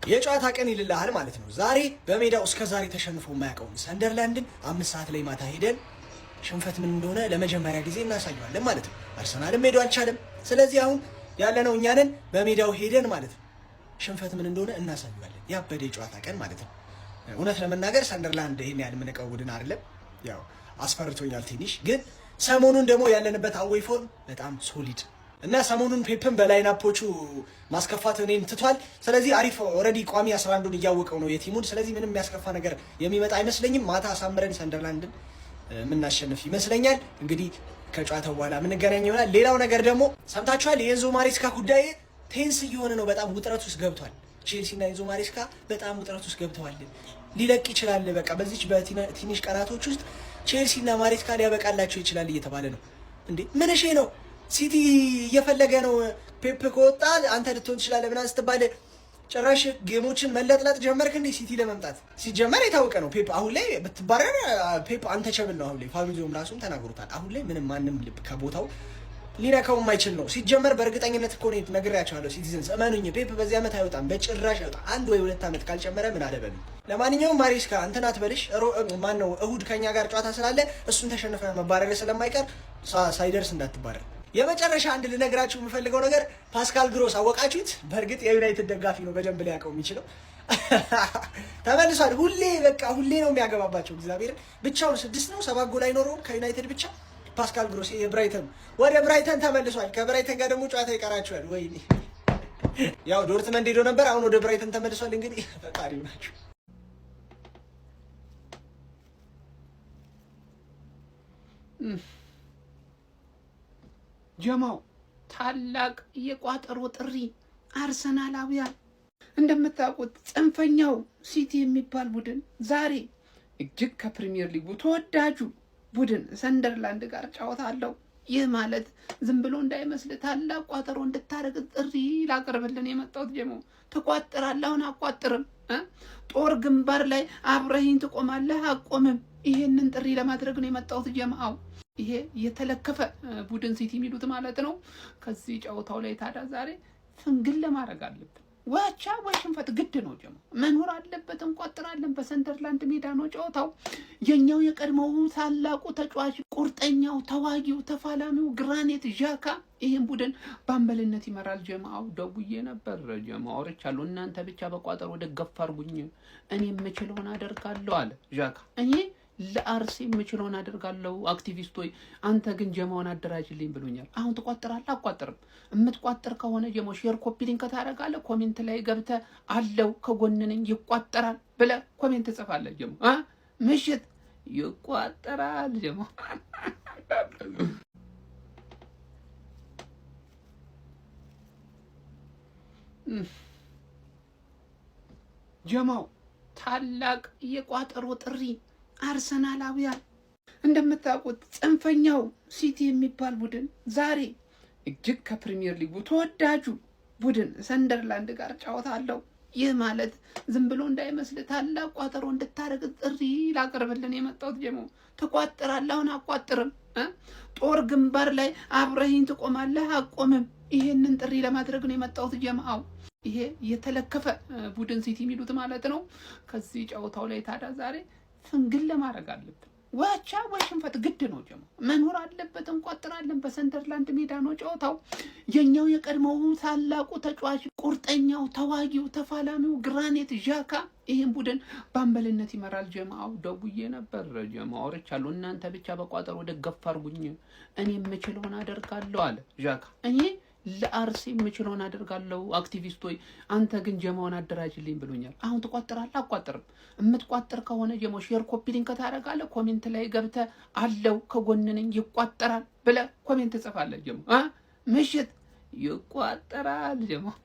የጨዋታ ቀን ይልልሃል ማለት ነው። ዛሬ በሜዳው እስከ ዛሬ ተሸንፎ የማያውቀውን ሰንደርላንድን 5 ሰዓት ላይ ማታ ሄደን ሽንፈት ምን እንደሆነ ለመጀመሪያ ጊዜ እናሳየዋለን ማለት ነው። አርሰናልም ሄዶ አልቻለም። ስለዚህ አሁን ያለነው እኛ ነን። በሜዳው ሄደን ማለት ነው ሽንፈት ምን እንደሆነ እናሳየዋለን። ያበደ የጨዋታ ቀን ማለት ነው። እውነት ለመናገር ሰንደርላንድ ይሄን ያህል የምንቀው ቡድን አይደለም። ያው አስፈርቶኛል ትንሽ፣ ግን ሰሞኑን ደግሞ ያለንበት አዌይ ፎርም በጣም ሶሊድ እና ሰሞኑን ፔፕን በላይናፖቹ ማስከፋት እኔን ትቷል። ስለዚህ አሪፍ ኦልሬዲ ቋሚ 11ዱን እያወቀው ነው የቲሙን። ስለዚህ ምንም የሚያስከፋ ነገር የሚመጣ አይመስለኝም። ማታ አሳምረን ሰንደርላንድን የምናሸንፍ ይመስለኛል። እንግዲህ ከጨዋታው በኋላ የምንገናኝ ይሆናል። ሌላው ነገር ደግሞ ሰምታችኋል፣ የኤንዞ ማሬስካ ጉዳይ ቴንስ እየሆነ ነው። በጣም ውጥረት ውስጥ ገብቷል። ቼልሲ እና ኤንዞ ማሬስካ በጣም ውጥረት ውስጥ ገብተዋል። ሊለቅ ይችላል። በቃ በዚች በትንሽ ቀናቶች ውስጥ ቼልሲ እና ማሬስካ ሊያበቃላቸው ይችላል እየተባለ ነው። እንዴ ምን እሺ ነው? ሲቲ እየፈለገ ነው። ፔፕ ከወጣ አንተ ልትሆን ትችላለህ ምናምን ስትባል ጭራሽ ጌሞችን መለጥለጥ ጀመርክ እንዴ? ሲቲ ለመምጣት ሲጀመር የታወቀ ነው። ፔፕ አሁን ላይ ብትባረር ፔፕ አንተ ቸብል ነው። አሁን ላይ ፋብሪዚዮም ራሱም ተናግሮታል። አሁን ላይ ምንም ማንም ልብ ከቦታው ሊነካው የማይችል ነው። ሲጀመር በእርግጠኝነት እኮ ነው ነግሬያቸዋለሁ። ሲቲዝንስ እመኑኝ፣ ፔፕ በዚህ ዓመት አይወጣም፣ በጭራሽ አይወጣም። 1 ወይ 2 ዓመት ካልጨመረ ምን አለበሉ። ለማንኛውም ማሬስካ እንትን አትበልሽ። ማን ነው እሁድ ከኛ ጋር ጨዋታ ስላለ እሱን ተሸንፈ መባረር ስለማይቀር ሳይደርስ እንዳትባረር። የመጨረሻ አንድ ልነግራችሁ የምፈልገው ነገር ፓስካል ግሮስ አወቃችሁት? በእርግጥ የዩናይትድ ደጋፊ ነው በደንብ ሊያውቀው የሚችለው። ተመልሷል። ሁሌ በቃ ሁሌ ነው የሚያገባባቸው። እግዚአብሔርን ብቻውን 6 ነው 7 ጎል አይኖረውም ከዩናይትድ ብቻ። ፓስካል ግሮስ የብራይተን ወደ ብራይተን ተመልሷል። ከብራይተን ጋር ደግሞ ጨዋታ ይቀራችኋል። ወይኔ ያው ዶርትመንድ ሄዶ ነበር፣ አሁን ወደ ብራይተን ተመልሷል። እንግዲህ ፈጣሪው ናቸው። ጀማው ታላቅ የቋጠሮ ጥሪ አርሰናላውያን፣ እንደምታውቁት ጽንፈኛው ሲቲ የሚባል ቡድን ዛሬ እጅግ ከፕሪሚየር ሊጉ ተወዳጁ ቡድን ሰንደርላንድ ጋር ጨዋታ አለው። ይህ ማለት ዝም ብሎ እንዳይመስል ታላቅ ቋጠሮ እንድታረግ ጥሪ ላቀርብልን የመጣሁት ጀማው። ትቋጥራለህ? አሁን አቋጥርም። ጦር ግንባር ላይ አብረኸኝ ትቆማለህ? አቆምም። ይሄንን ጥሪ ለማድረግ ነው የመጣሁት ጀማው። ይሄ የተለከፈ ቡድን ሲቲ የሚሉት ማለት ነው። ከዚህ ጨዋታው ላይ ታዲያ ዛሬ ፍንግል ለማድረግ አለብን። ዋቻ ወይ ሽንፈት ግድ ነው ጀማ፣ መኖር አለበት። እንቋጥራለን። በሰንደርላንድ ሜዳ ነው ጨዋታው። የኛው የቀድሞው ታላቁ ተጫዋች፣ ቁርጠኛው፣ ተዋጊው፣ ተፋላሚው ግራኔት ዣካ ይህን ቡድን በአምበልነት ይመራል። ጀማው ደውዬ ነበር ጀማ፣ አውርቻለሁ። እናንተ ብቻ በቋጠሮ ደገፍ አድርጉኝ፣ እኔ የምችለውን አደርጋለሁ አለ ዣካ። እኔ ለአርሲ የምችለውን አደርጋለሁ። አክቲቪስት ሆይ አንተ ግን ጀማውን አደራጅልኝ ብሎኛል። አሁን ትቋጥራለህ? አቋጥርም። የምትቋጥር ከሆነ ጀማው ሼር ኮፒ ሊንክ ታደርጋለህ። ኮሜንት ላይ ገብተህ አለው ከጎን ነኝ ይቋጠራል ብለህ ኮሜንት ጽፋለህ። ጀማው ምሽት ይቋጠራል። ጀማው ጀማው ታላቅ የቋጠሮ ጥሪ አርሰናላውያን፣ እንደምታውቁት ጽንፈኛው ሲቲ የሚባል ቡድን ዛሬ እጅግ ከፕሪሚየር ሊጉ ተወዳጁ ቡድን ሰንደርላንድ ጋር ጨዋታ አለው። ይህ ማለት ዝም ብሎ እንዳይመስል ታላቅ ቋጠሮ እንድታረግ ጥሪ ላቀርብልን የመጣሁት ጀማው። ትቋጥራለህ? አሁን አቋጥርም። ጦር ግንባር ላይ አብረኸኝ ትቆማለህ? አቆምም። ይሄንን ጥሪ ለማድረግ ነው የመጣሁት ጀማው። ይሄ የተለከፈ ቡድን ሲቲ የሚሉት ማለት ነው። ከዚህ ጨዋታው ላይ ታዲያ ዛሬ ፍንግል ለማድረግ አለብን። ዋቻ ወይ ሽንፈት ግድ ነው ጀማ፣ መኖር አለበት። እንቋጥራለን። በሰንደርላንድ ሜዳ ነው ጨዋታው። የኛው የቀድሞው ታላቁ ተጫዋች፣ ቁርጠኛው፣ ተዋጊው፣ ተፋላሚው ግራኔት ዣካ ይህን ቡድን በአምበልነት ይመራል። ጀማው ደውዬ ነበር ጀማ፣ አውርቻለሁ። እናንተ ብቻ በቋጠሮ ደገፍ አድርጉኝ፣ እኔ የምችለውን አደርጋለሁ አለ ዣካ። እኔ ለአርሲ የምችለውን አደርጋለሁ። አክቲቪስት ሆይ አንተ ግን ጀማውን አደራጅልኝ ብሎኛል። አሁን ትቋጥራለህ? አቋጥርም። የምትቋጥር ከሆነ ጀማው ሼር ኮፒ ሊንክ ታደርጋለህ። ኮሜንት ላይ ገብተህ አለው ከጎን ነኝ ይቋጠራል ብለህ ኮሜንት ጽፋለህ። ጀማው ምሽት ይቋጠራል ጀማው